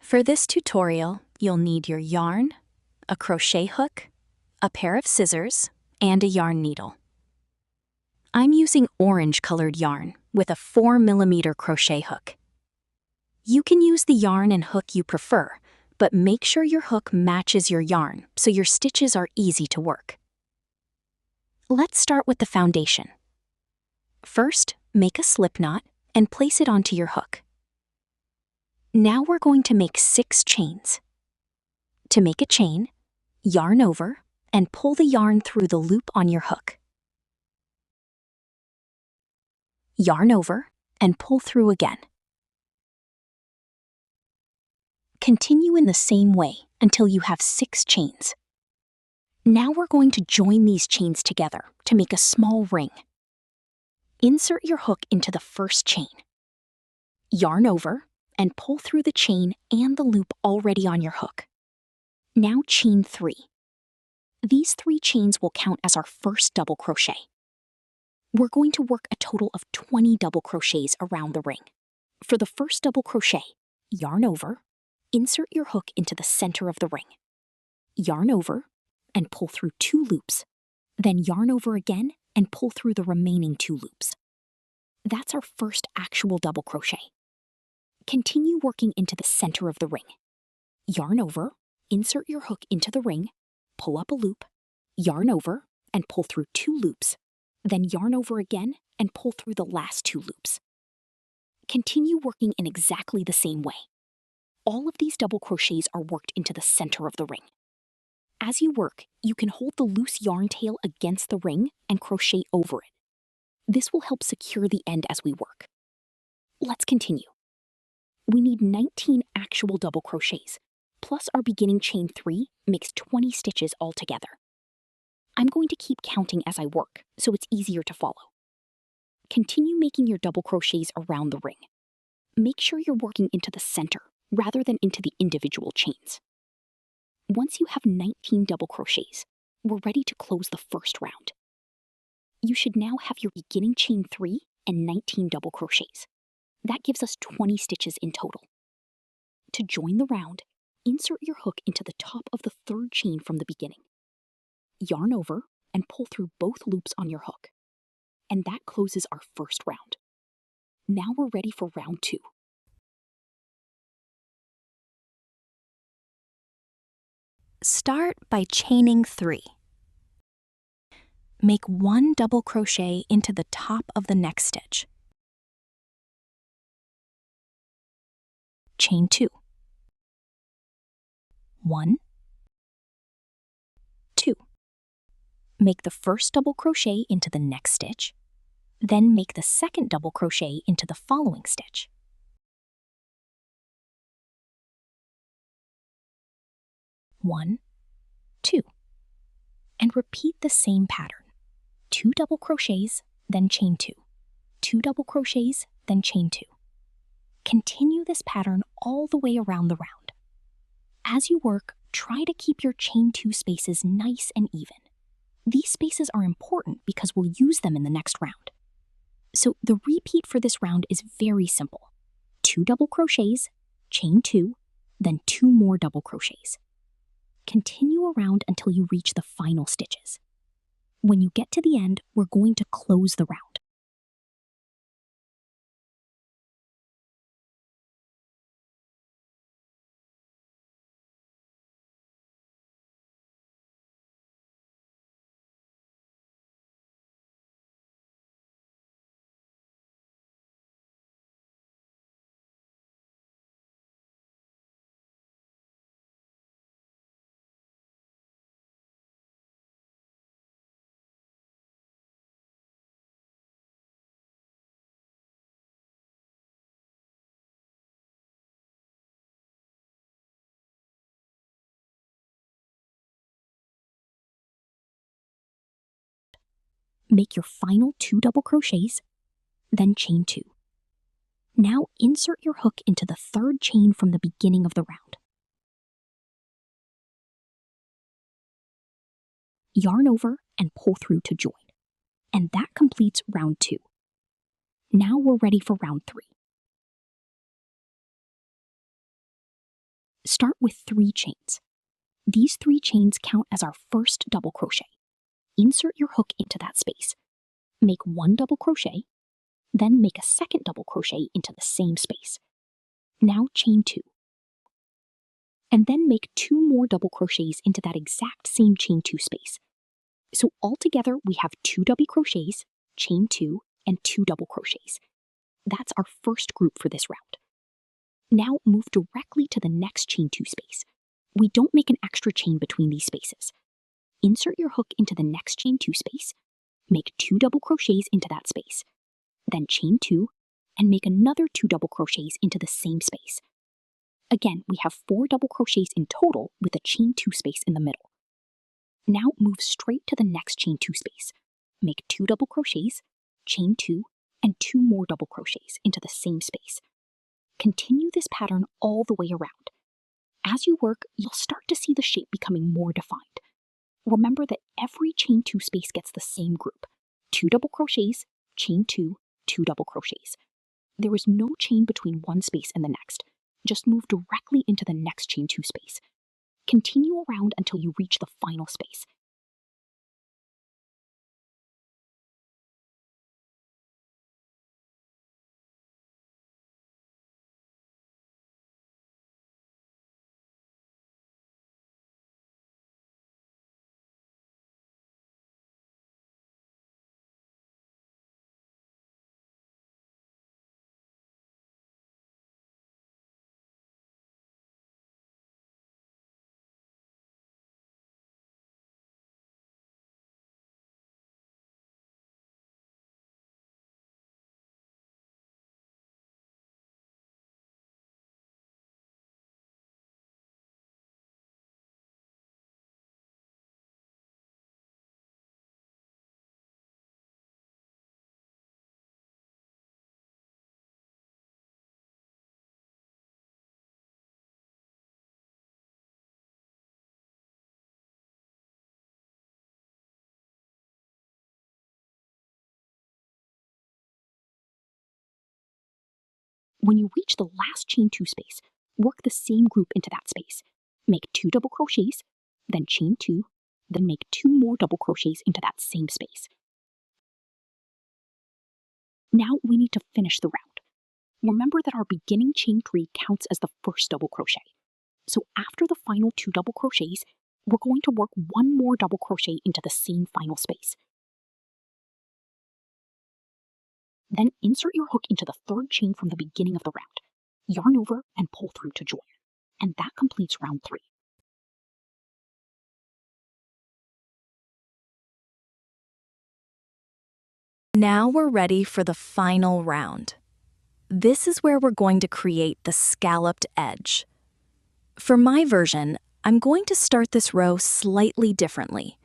For this tutorial, you'll need your yarn, a crochet hook, a pair of scissors, and a yarn needle. I'm using orange-colored yarn with a 4mm crochet hook. You can use the yarn and hook you prefer, but make sure your hook matches your yarn so your stitches are easy to work. Let's start with the foundation. First, make a slip knot and place it onto your hook. Now we're going to make 6 chains. To make a chain, yarn over and pull the yarn through the loop on your hook. Yarn over and pull through again. Continue in the same way until you have 6 chains. Now we're going to join these chains together to make a small ring. Insert your hook into the first chain. Yarn over and pull through the chain and the loop already on your hook. Now chain 3. These 3 chains will count as our first double crochet. We're going to work a total of 20 double crochets around the ring. For the first double crochet, yarn over, insert your hook into the center of the ring. Yarn over and pull through 2 loops. Then yarn over again and pull through the remaining 2 loops. That's our first actual double crochet. Continue working into the center of the ring. Yarn over, insert your hook into the ring, pull up a loop, yarn over and pull through 2 loops. Then yarn over again and pull through the last 2 loops. Continue working in exactly the same way. All of these double crochets are worked into the center of the ring. As you work, you can hold the loose yarn tail against the ring and crochet over it. This will help secure the end as we work. Let's continue. We need 19 actual double crochets, plus our beginning chain 3 makes 20 stitches altogether. I'm going to keep counting as I work, so it's easier to follow. Continue making your double crochets around the ring. Make sure you're working into the center rather than into the individual chains. Once you have 19 double crochets, we're ready to close the first round. You should now have your beginning chain 3 and 19 double crochets. That gives us 20 stitches in total. To join the round, insert your hook into the top of the 3rd chain from the beginning. Yarn over and pull through both loops on your hook. And that closes our first round. Now we're ready for round 2. Start by chaining 3. Make 1 double crochet into the top of the next stitch. Chain 2. 1, 2. Make the first double crochet into the next stitch, then make the second double crochet into the following stitch. 1, 2, and repeat the same pattern. 2 double crochets, then chain 2. 2 double crochets, then chain 2. Continue this pattern all the way around the round. As you work, try to keep your chain 2 spaces nice and even. These spaces are important because we'll use them in the next round. So the repeat for this round is very simple. 2 double crochets, chain 2, then 2 more double crochets. Continue around until you reach the final stitches. When you get to the end, we're going to close the round. Make your final 2 double crochets, then chain 2. Now insert your hook into the 3rd chain from the beginning of the round. Yarn over and pull through to join. And that completes round 2. Now we're ready for round 3. Start with 3 chains. These 3 chains count as our first double crochet. Insert your hook into that space. Make 1 double crochet, then make a second double crochet into the same space. Now chain 2. And then make 2 more double crochets into that exact same chain 2 space. So altogether we have 2 double crochets, chain 2, and 2 double crochets. That's our first group for this round. Now move directly to the next chain 2 space. We don't make an extra chain between these spaces. Insert your hook into the next chain 2 space, make 2 double crochets into that space, then chain 2, and make another 2 double crochets into the same space. Again, we have 4 double crochets in total with a chain 2 space in the middle. Now move straight to the next chain 2 space. Make 2 double crochets, chain 2, and 2 more double crochets into the same space. Continue this pattern all the way around. As you work, you'll start to see the shape becoming more defined. Remember that every chain 2 space gets the same group. 2 double crochets, chain 2, 2 double crochets. There is no chain between one space and the next. Just move directly into the next chain 2 space. Continue around until you reach the final space. When you reach the last chain 2 space, work the same group into that space. Make 2 double crochets, then chain 2, then make 2 more double crochets into that same space. Now we need to finish the round. Remember that our beginning chain 3 counts as the first double crochet. So after the final 2 double crochets, we're going to work 1 more double crochet into the same final space. Then insert your hook into the 3rd chain from the beginning of the round. Yarn over and pull through to join. And that completes round 3. Now we're ready for the final round. This is where we're going to create the scalloped edge. For my version, I'm going to start this row slightly differently.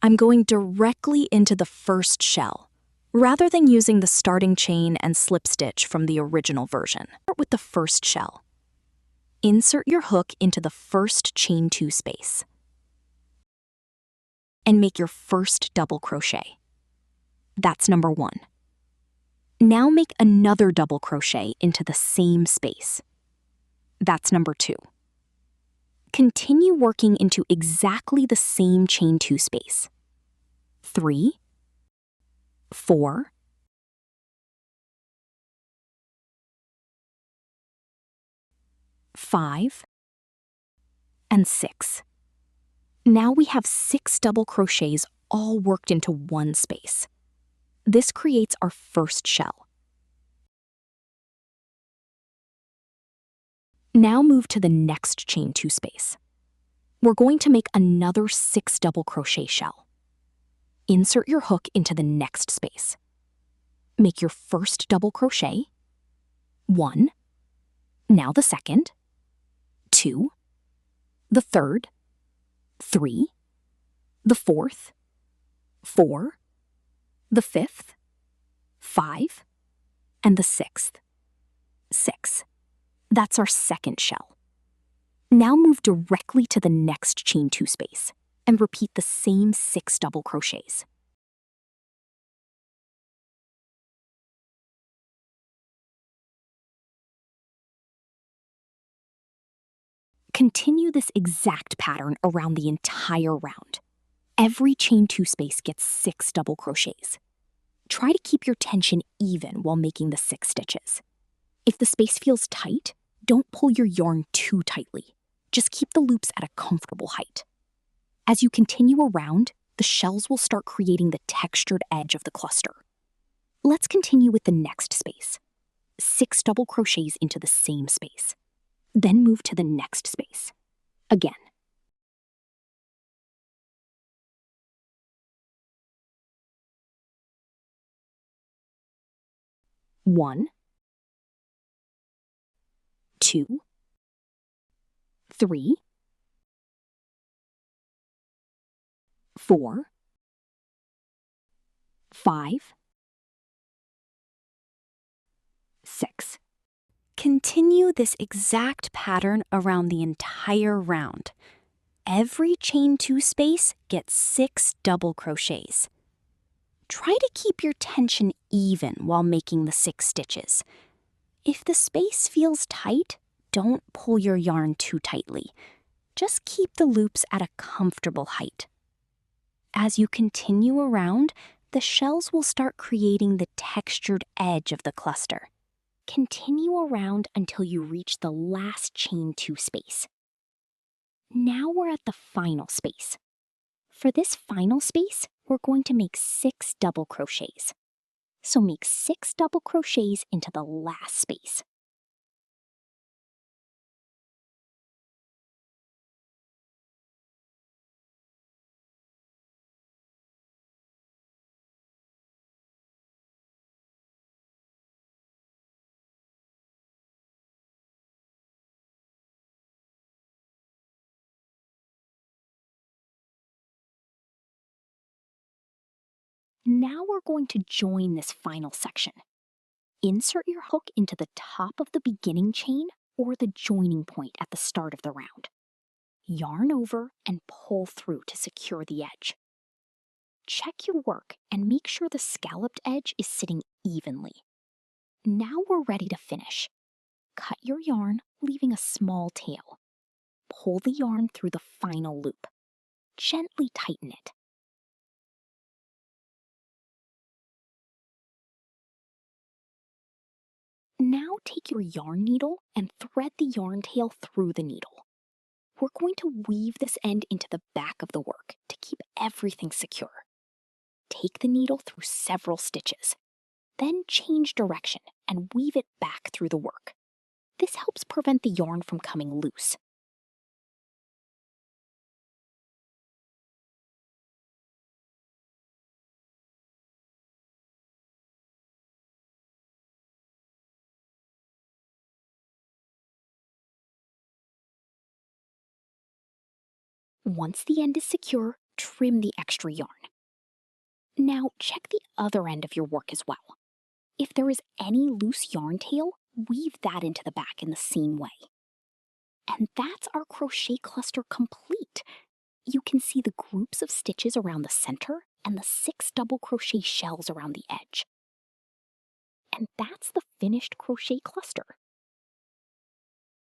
I'm going directly into the first shell, rather than using the starting chain and slip stitch from the original version. Start with the first shell. Insert your hook into the first chain 2 space and make your first double crochet. That's number 1. Now make another double crochet into the same space. That's number 2. Continue working into exactly the same chain 2 space. 3, 4, 5, and 6. Now we have 6 double crochets all worked into one space. This creates our first shell. Now move to the next chain 2 space. We're going to make another 6 double crochet shell. Insert your hook into the next space. Make your first double crochet, 1, now the second, 2, the third, 3, the fourth, 4, the fifth, 5, and the sixth. 6. That's our second shell. Now move directly to the next chain 2 space and repeat the same 6 double crochets. Continue this exact pattern around the entire round. Every chain 2 space gets 6 double crochets. Try to keep your tension even while making the 6 stitches. If the space feels tight, don't pull your yarn too tightly. Just keep the loops at a comfortable height. As you continue around, the shells will start creating the textured edge of the cluster. Let's continue with the next space. 6 double crochets into the same space. Then move to the next space. Again. One, 2, 3, 4, 5, 6. Continue this exact pattern around the entire round. Every chain 2 space gets 6 double crochets. Try to keep your tension even while making the 6 stitches. If the space feels tight, don't pull your yarn too tightly. Just keep the loops at a comfortable height. As you continue around, the shells will start creating the textured edge of the cluster. Continue around until you reach the last chain 2 space. Now we're at the final space. For this final space, we're going to make 6 double crochets. So make 6 double crochets into the last space. Now we're going to join this final section. Insert your hook into the top of the beginning chain or the joining point at the start of the round. Yarn over and pull through to secure the edge. Check your work and make sure the scalloped edge is sitting evenly. Now we're ready to finish. Cut your yarn, leaving a small tail. Pull the yarn through the final loop. Gently tighten it. Now take your yarn needle and thread the yarn tail through the needle. We're going to weave this end into the back of the work to keep everything secure. Take the needle through several stitches, then change direction and weave it back through the work. This helps prevent the yarn from coming loose. Once the end is secure, trim the extra yarn. Now check the other end of your work as well. If there is any loose yarn tail, weave that into the back in the same way. And that's our crochet cluster complete. You can see the groups of stitches around the center and the 6 double crochet shells around the edge. And that's the finished crochet cluster.